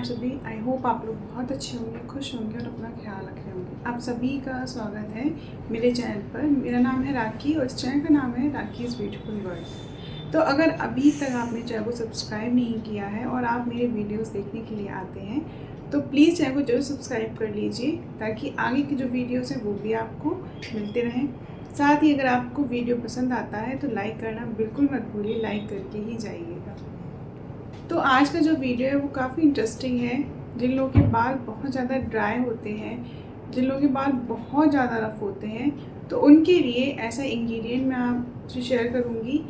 सभी। I hope आप लोग बहुत अच्छे होंगे, खुश होंगे और अपना ख्याल रखे होंगे। आप सभी का स्वागत है मेरे चैनल पर। मेरा नाम है राखी और इस चैनल का नाम है राखीज़ ब्यूटीफुल वर्ल्ड। तो अगर अभी तक आपने चैनल को सब्सक्राइब नहीं किया है और आप मेरे वीडियोस देखने के लिए आते हैं तो प्लीज़ चैनल को जरूर सब्सक्राइब कर लीजिए ताकि आगे की जो वीडियोस हैं वो भी आपको मिलते रहें। साथ ही अगर आपको वीडियो पसंद आता है तो लाइक करना बिल्कुल मत भूलिए, लाइक करके ही जाइएगा। तो आज का जो वीडियो है वो काफ़ी इंटरेस्टिंग है। जिन लोगों के बाल बहुत ज़्यादा ड्राई होते हैं, जिन लोगों के बाल बहुत ज़्यादा रफ होते हैं, तो उनके लिए ऐसा इंग्रेडिएंट मैं आपसे शेयर करूँगी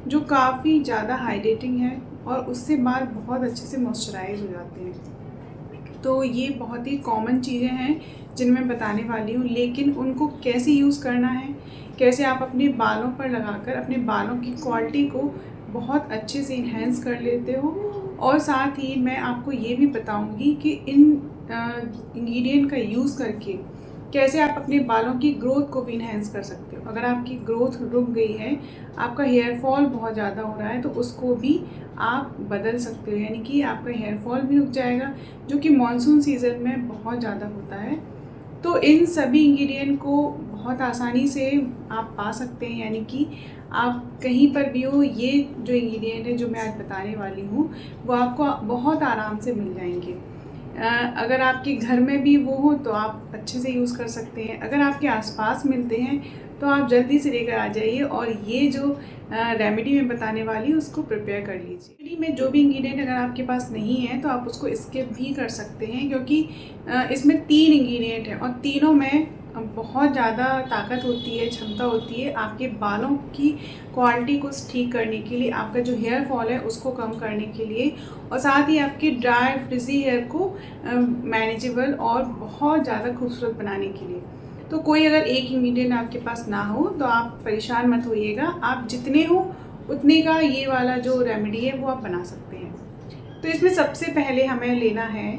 जो काफ़ी ज़्यादा हाइड्रेटिंग है और उससे बाल बहुत अच्छे से मॉइस्चराइज हो जाते हैं। तो ये बहुत ही कॉमन चीज़ें हैं जिन मैं बताने वाली हूँ, लेकिन उनको कैसे यूज़ करना है, कैसे आप अपने बालों पर लगाकर अपने बालों की क्वालिटी को बहुत अच्छे से इन्हेंस कर लेते हो। और साथ ही मैं आपको ये भी बताऊंगी कि इन इंग्रेडिएंट का यूज़ करके कैसे आप अपने बालों की ग्रोथ को भी इन्हेंस कर सकते हो। अगर आपकी ग्रोथ रुक गई है, आपका हेयर फॉल बहुत ज़्यादा हो रहा है, तो उसको भी आप बदल सकते हो, यानी कि आपका हेयर फॉल भी रुक जाएगा जो कि मानसून सीज़न में बहुत ज़्यादा होता है। तो इन सभी इंग्रेडिएंट को बहुत आसानी से आप पा सकते हैं, यानी कि आप कहीं पर भी हो, ये जो इंग्रेडिएंट है जो मैं आज बताने वाली हूँ वो आपको बहुत आराम से मिल जाएंगे। अगर आपके घर में भी वो हो तो आप अच्छे से यूज़ कर सकते हैं। अगर आपके आसपास मिलते हैं तो आप जल्दी से लेकर आ जाइए और ये जो रेमेडी मैं बताने वाली हूँ उसको प्रिपेयर कर लीजिए। रेमेडी में जो भी इंग्रेडिएंट अगर आपके पास नहीं है तो आप उसको स्किप भी कर सकते हैं, क्योंकि इसमें 3 इंग्रेडिएंट हैं और तीनों में बहुत ज़्यादा ताकत होती है, क्षमता होती है आपके बालों की क्वालिटी को ठीक करने के लिए, आपका जो हेयर फॉल है उसको कम करने के लिए, और साथ ही आपके ड्राई फ्रिजी हेयर को मैनेजेबल और बहुत ज़्यादा खूबसूरत बनाने के लिए। तो कोई अगर एक इंग्रेडिएंट आपके पास ना हो तो आप परेशान मत होइएगा, आप जितने हो उतने का ये वाला जो रेमेडी है वो आप बना सकते हैं। तो इसमें सबसे पहले हमें लेना है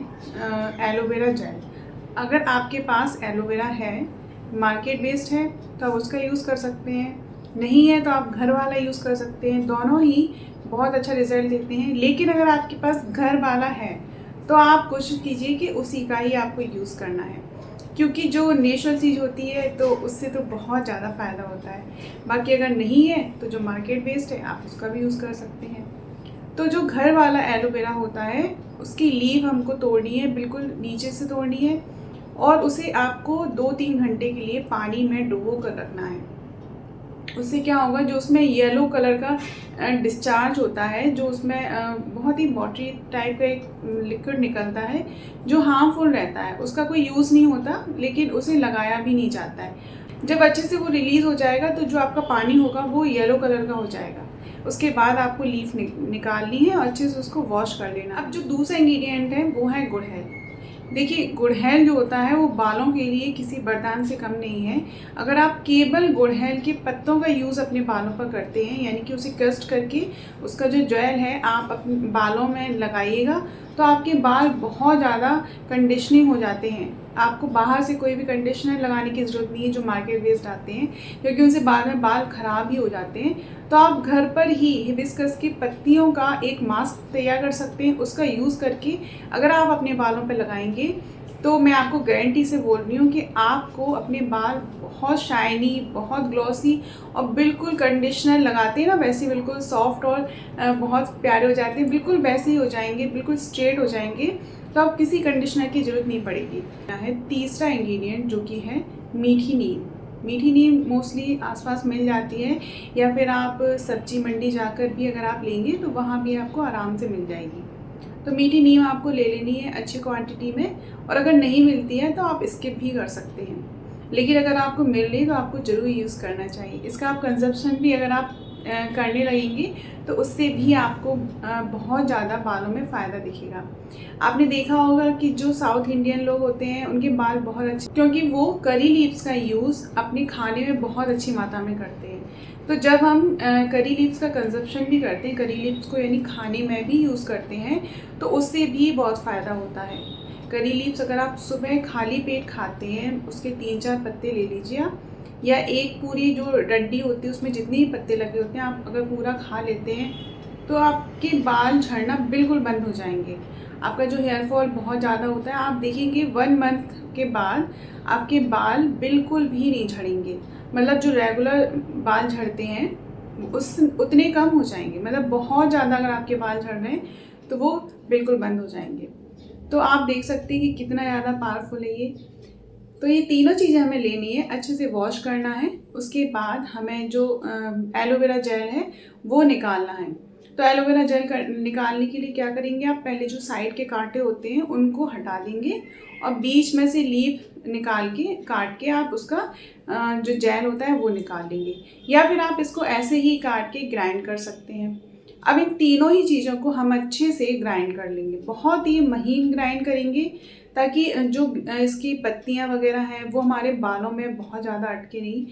एलोवेरा जेल। अगर आपके पास एलोवेरा है, मार्केट बेस्ड है, तो आप उसका यूज़ कर सकते हैं, नहीं है तो आप घर वाला यूज़ कर सकते हैं। दोनों ही बहुत अच्छा रिजल्ट देते हैं, लेकिन अगर आपके पास घर वाला है तो आप कोशिश कीजिए कि उसी का ही आपको यूज़ करना है, क्योंकि जो नेचुरल चीज़ होती है तो उससे तो बहुत ज़्यादा फ़ायदा होता है। बाकी अगर नहीं है तो जो मार्केट बेस्ड है आप उसका भी यूज़ कर सकते हैं। तो जो घर वाला एलोवेरा होता है उसकी लीव हमको तोड़नी है, बिल्कुल नीचे से तोड़नी है, और उसे आपको 2-3 घंटे के लिए पानी में डुबो कर रखना है। उससे क्या होगा, जो उसमें येलो कलर का डिस्चार्ज होता है, जो उसमें बहुत ही वाटरी टाइप का एक लिक्विड निकलता है जो हार्मफुल रहता है, उसका कोई यूज़ नहीं होता, लेकिन उसे लगाया भी नहीं जाता है। जब अच्छे से वो रिलीज़ हो जाएगा तो जो आपका पानी होगा वो येलो कलर का हो जाएगा। उसके बाद आपको लीफ निकालनी है और अच्छे से उसको वॉश कर लेना। अब जो दूसरा इंग्रेडिएंट है वो है गुड़हल। देखिए, गुड़हल जो होता है वो बालों के लिए किसी वरदान से कम नहीं है। अगर आप केवल गुड़हल के पत्तों का यूज़ अपने बालों पर करते हैं, यानी कि उसे क्रस्ट करके उसका जो जेल है आप अपने बालों में लगाइएगा, तो आपके बाल बहुत ज़्यादा कंडीशनिंग हो जाते हैं। आपको बाहर से कोई भी कंडीशनर लगाने की ज़रूरत नहीं है जो मार्केट बेस्ड आते हैं, क्योंकि उनसे बाद में बाल ख़राब ही हो जाते हैं। तो आप घर पर ही हिबिस्कस की पत्तियों का एक मास्क तैयार कर सकते हैं। उसका यूज़ करके अगर आप अपने बालों पर लगाएंगे तो मैं आपको गारंटी से बोल रही हूँ कि आपको अपने बाल बहुत शाइनी, बहुत ग्लॉसी और बिल्कुल कंडीशनर लगाते हैं ना वैसे बिल्कुल सॉफ्ट और बहुत प्यारे हो जाते हैं, बिल्कुल वैसे ही हो जाएंगे, बिल्कुल स्ट्रेट हो जाएंगे। तो अब किसी कंडीशनर की ज़रूरत नहीं पड़ेगी। है तीसरा इंग्रेडिएंट जो कि है मीठी नीम। मीठी नीम मोस्टली आसपास मिल जाती है, या फिर आप सब्जी मंडी जाकर भी अगर आप लेंगे तो वहाँ भी आपको आराम से मिल जाएगी। तो मीठी नीम आपको ले लेनी है अच्छी क्वांटिटी में, और अगर नहीं मिलती है तो आप स्किप भी कर सकते हैं, लेकिन अगर आपको मिल रही तो आपको ज़रूर यूज़ करना चाहिए। इसका आप कंजप्शन भी अगर आप करने लगेंगे तो उससे भी आपको बहुत ज़्यादा बालों में फ़ायदा दिखेगा। आपने देखा होगा कि जो साउथ इंडियन लोग होते हैं उनके बाल बहुत अच्छे, क्योंकि वो करी लीव्स का यूज़ अपने खाने में बहुत अच्छी मात्रा में करते हैं। तो जब हम करी लीव्स का कंजप्शन भी करते हैं, करी लीव्स को यानी खाने में भी यूज़ करते हैं, तो उससे भी बहुत फ़ायदा होता है। करी लीव्स अगर आप सुबह खाली पेट खाते हैं, उसके 3-4 पत्ते ले लीजिए आप, या एक पूरी जो डंडी होती है उसमें जितने भी पत्ते लगे होते हैं आप अगर पूरा खा लेते हैं तो आपके बाल झड़ना बिल्कुल बंद हो जाएंगे। आपका जो हेयर फॉल बहुत ज़्यादा होता है, आप देखेंगे 1 मंथ के बाद आपके बाल बिल्कुल भी नहीं झड़ेंगे। मतलब जो रेगुलर बाल झड़ते हैं उस उतने कम हो जाएंगे। मतलब बहुत ज़्यादा अगर आपके बाल झड़ रहे हैं तो वो बिल्कुल बंद हो जाएंगे। तो आप देख सकते हैं कि कितना ज़्यादा पावरफुल है ये। तो ये तीनों चीज़ें हमें लेनी है, अच्छे से वॉश करना है। उसके बाद हमें जो एलोवेरा जेल है वो निकालना है। तो एलोवेरा जेल निकालने के लिए क्या करेंगे, आप पहले जो साइड के कांटे होते हैं उनको हटा देंगे और बीच में से लीफ निकाल के काट के आप उसका जो जेल होता है वो निकाल लेंगे, या फिर आप इसको ऐसे ही काट के ग्राइंड कर सकते हैं। अब इन तीनों ही चीज़ों को हम अच्छे से ग्राइंड कर लेंगे, बहुत ही महीन ग्राइंड करेंगे ताकि जो इसकी पत्तियां वगैरह हैं वो हमारे बालों में बहुत ज़्यादा अटके नहीं।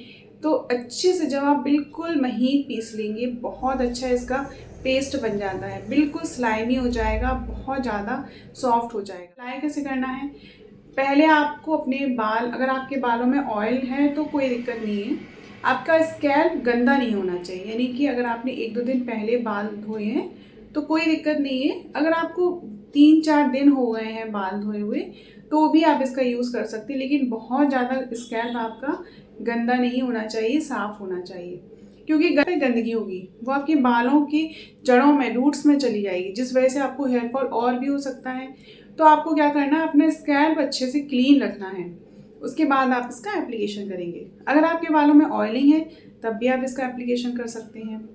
तो अच्छे से जब आप बिल्कुल महीन पीस लेंगे, बहुत अच्छा इसका पेस्ट बन जाता है, बिल्कुल स्लाइमी हो जाएगा, बहुत ज़्यादा सॉफ्ट हो जाएगा। अप्लाई कैसे करना है, पहले आपको अपने बाल, अगर आपके बालों में ऑयल है तो कोई दिक्कत नहीं है, आपका स्कैल्प गंदा नहीं होना चाहिए। यानी कि अगर आपने 1-2 दिन पहले बाल धोए हैं तो कोई दिक्कत नहीं है। अगर आपको 3-4 दिन हो गए हैं बाल धोए हुए तो भी आप इसका यूज़ कर सकते हैं, लेकिन बहुत ज़्यादा स्कैल्प आपका गंदा नहीं होना चाहिए, साफ़ होना चाहिए। क्योंकि गंदगी होगी वो आपके बालों की जड़ों में, रूट्स में चली जाएगी, जिस वजह से आपको हेयर फॉल और भी हो सकता है। तो आपको क्या करना है, अपना स्कैल्प अच्छे से क्लीन रखना है, उसके बाद आप इसका एप्लीकेशन करेंगे। अगर आपके बालों में ऑयलिंग है तब भी आप इसका एप्लीकेशन कर सकते हैं,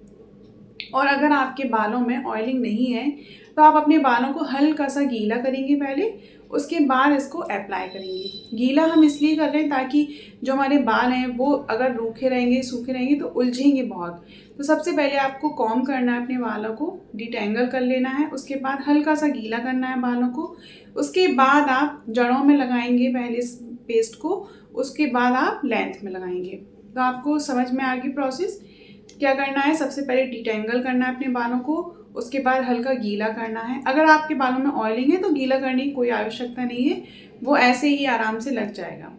और अगर आपके बालों में ऑयलिंग नहीं है तो आप अपने बालों को हल्का सा गीला करेंगे पहले, उसके बाद इसको अप्लाई करेंगे। गीला हम इसलिए कर रहे हैं ताकि जो हमारे बाल हैं वो अगर रूखे रहेंगे, सूखे रहेंगे तो उलझेंगे बहुत। तो सबसे पहले आपको कॉम्ब करना है, अपने बालों को डिटेंगल कर लेना है, उसके बाद हल्का सा गीला करना है बालों को। उसके बाद आप जड़ों में लगाएंगे पहले इस पेस्ट को, उसके बाद आप लेंथ में लगाएंगे। तो आपको समझ में आ गई प्रोसेस। क्या करना है, सबसे पहले डिटेंगल करना है अपने बालों को, उसके बाद हल्का गीला करना है। अगर आपके बालों में ऑयलिंग है तो गीला करने की कोई आवश्यकता नहीं है, वो ऐसे ही आराम से लग जाएगा।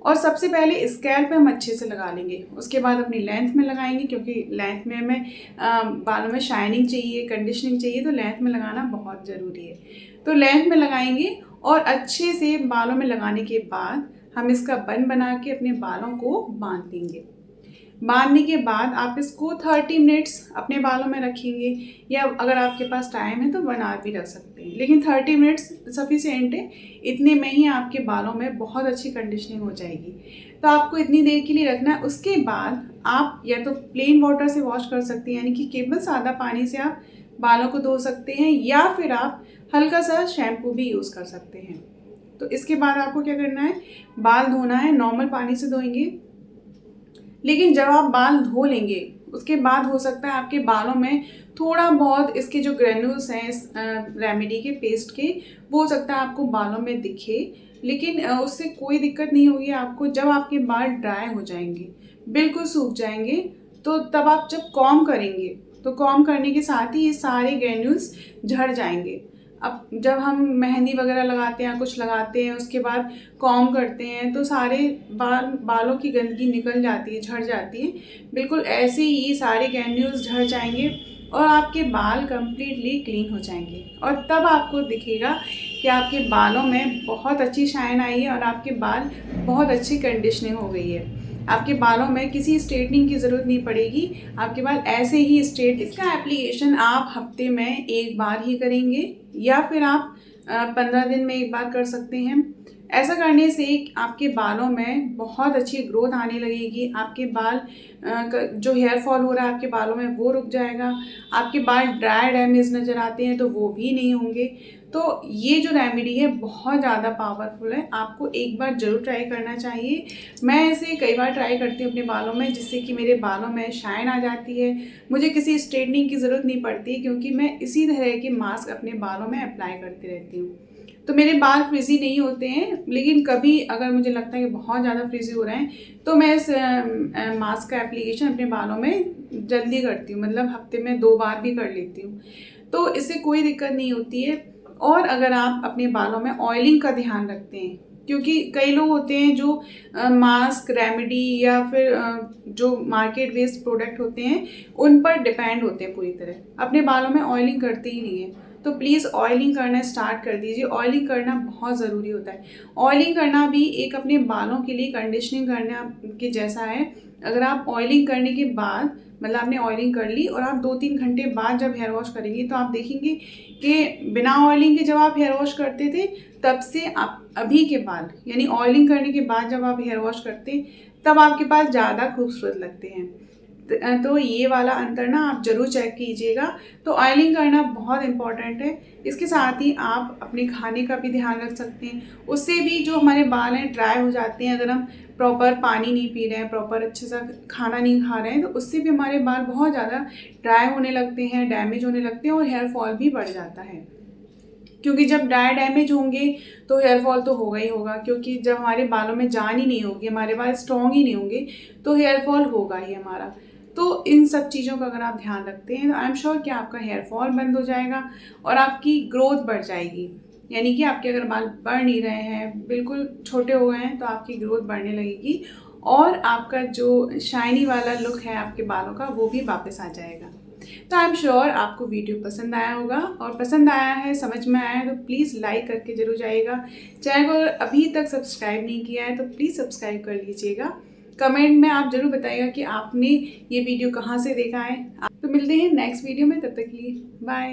और सबसे पहले स्कैल्प पे हम अच्छे से लगा लेंगे, उसके बाद अपनी लेंथ में लगाएंगे, क्योंकि लेंथ में हमें बालों में शाइनिंग चाहिए, कंडीशनिंग चाहिए, तो लेंथ में लगाना बहुत ज़रूरी है। तो लेंथ में लगाएंगे और अच्छे से बालों में लगाने के बाद हम इसका बन बना के अपने बालों को बांध देंगे। बांधने के बाद आप इसको 30 मिनट्स अपने बालों में रखेंगे, या अगर आपके पास टाइम है तो 1 आवर भी रख सकते हैं, लेकिन 30 मिनट्स सफिशिएंट है। इतने में ही आपके बालों में बहुत अच्छी कंडीशनिंग हो जाएगी। तो आपको इतनी देर के लिए रखना है। उसके बाद आप या तो प्लेन वाटर से वॉश कर सकते हैं, यानी कि केवल सादा पानी से आप बालों को धो सकते हैं, या फिर आप हल्का सा शैम्पू भी यूज़ कर सकते हैं। तो इसके बाद आपको क्या करना है, बाल धोना है, नॉर्मल पानी से धोएंगे, लेकिन जब आप बाल धो लेंगे उसके बाद हो सकता है आपके बालों में थोड़ा बहुत इसके जो ग्रेन्यूल्स हैं इस रेमेडी के पेस्ट के, वो हो सकता है आपको बालों में दिखे, लेकिन उससे कोई दिक्कत नहीं होगी आपको। जब आपके बाल ड्राई हो जाएंगे, बिल्कुल सूख जाएंगे, तो तब आप जब कॉम्ब करेंगे तो कॉम्ब करने के साथ ही ये सारे ग्रेन्यूल्स झड़ जाएंगे। अब जब हम मेहंदी वगैरह लगाते हैं, कुछ लगाते हैं, उसके बाद कॉम्ब करते हैं तो सारे बालों की गंदगी निकल जाती है, झड़ जाती है। बिल्कुल ऐसे ही सारे ग्रैन्यूल्स झड़ जाएंगे और आपके बाल कंप्लीटली क्लीन हो जाएंगे, और तब आपको दिखेगा कि आपके बालों में बहुत अच्छी शाइन आई है और आपके बाल बहुत अच्छी कंडीशनिंग हो गई है। आपके बालों में किसी स्ट्रेटनिंग की ज़रूरत नहीं पड़ेगी, आपके बाल ऐसे ही स्ट्रेट। इसका एप्लीकेशन आप हफ्ते में 1 बार ही करेंगे, या फिर आप 15 दिन में 1 बार कर सकते हैं। ऐसा करने से आपके बालों में बहुत अच्छी ग्रोथ आने लगेगी। आपके बाल जो हेयर फॉल हो रहा है आपके बालों में वो रुक जाएगा। आपके बाल ड्राई डैमेज नज़र आते हैं तो वो भी नहीं होंगे। तो ये जो रेमेडी है बहुत ज़्यादा पावरफुल है, आपको एक बार ज़रूर ट्राई करना चाहिए। मैं इसे कई बार ट्राई करती हूँ अपने बालों में, जिससे कि मेरे बालों में शाइन आ जाती है। मुझे किसी स्ट्रेटनिंग की ज़रूरत नहीं पड़ती, क्योंकि मैं इसी तरह के मास्क अपने बालों में अप्लाई करती रहती हूँ। तो मेरे बाल फ्रिजी नहीं होते हैं, लेकिन कभी अगर मुझे लगता है कि बहुत ज़्यादा फ्रिजी हो रहे हैं तो मैं इस मास्क का एप्लीकेशन अपने बालों में जल्दी करती हूँ, मतलब हफ्ते में 2 बार भी कर लेती हूँ, तो इससे कोई दिक्कत नहीं होती है। और अगर आप अपने बालों में ऑयलिंग का ध्यान रखते हैं, क्योंकि कई लोग होते हैं जो मास्क, रेमेडी या फिर जो मार्केट बेस्ड प्रोडक्ट होते हैं उन पर डिपेंड होते हैं पूरी तरह, अपने बालों में ऑयलिंग करते ही नहीं है, तो प्लीज़ ऑयलिंग करना स्टार्ट कर दीजिए। ऑयलिंग करना बहुत ज़रूरी होता है। ऑयलिंग करना भी एक अपने बालों के लिए कंडीशनिंग करना के जैसा है। अगर आप ऑयलिंग करने के बाद मतलब आपने ऑयलिंग कर ली और आप 2-3 घंटे बाद जब हेयर वॉश करेंगे तो आप देखेंगे कि बिना ऑयलिंग के जब आप हेयर वॉश करते थे तब से आप अभी के बाल यानी ऑयलिंग करने के बाद जब आप हेयर वॉश करते तब आपके पास ज़्यादा खूबसूरत लगते हैं। तो ये वाला अंतर ना आप ज़रूर चेक कीजिएगा। तो ऑयलिंग करना बहुत इम्पॉर्टेंट है। इसके साथ ही आप अपने खाने का भी ध्यान रख सकते हैं। उससे भी जो हमारे बाल हैं ड्राई हो जाते हैं। अगर हम प्रॉपर पानी नहीं पी रहे हैं, प्रॉपर अच्छे से खाना नहीं खा रहे हैं, तो उससे भी हमारे बाल बहुत ज़्यादा ड्राई होने लगते हैं, डैमेज होने लगते हैं और हेयर फॉल भी बढ़ जाता है। क्योंकि जब ड्राई डैमेज होंगे तो हेयर फॉल तो होगा ही होगा, क्योंकि जब हमारे बालों में जान ही नहीं होगी, हमारे बाल स्ट्रॉन्ग ही नहीं होंगे, तो हेयर फॉल होगा ही हमारा। तो इन सब चीज़ों का अगर आप ध्यान रखते हैं तो आई एम श्योर कि आपका हेयर फॉल बंद हो जाएगा और आपकी ग्रोथ बढ़ जाएगी। यानी कि आपके अगर बाल बढ़ नहीं रहे हैं, बिल्कुल छोटे हो गए हैं, तो आपकी ग्रोथ बढ़ने लगेगी और आपका जो शाइनी वाला लुक है आपके बालों का वो भी वापस आ जाएगा। तो आई एम श्योर आपको वीडियो पसंद आया होगा, और पसंद आया है, समझ में आया है तो प्लीज़ लाइक करके ज़रूर जाइएगा। चैनल को अभी तक सब्सक्राइब नहीं किया है तो प्लीज़ सब्सक्राइब कर लीजिएगा। कमेंट में आप ज़रूर बताइएगा कि आपने ये वीडियो कहाँ से देखा है। तो मिलते हैं नेक्स्ट वीडियो में, तब तक के लिए बाय।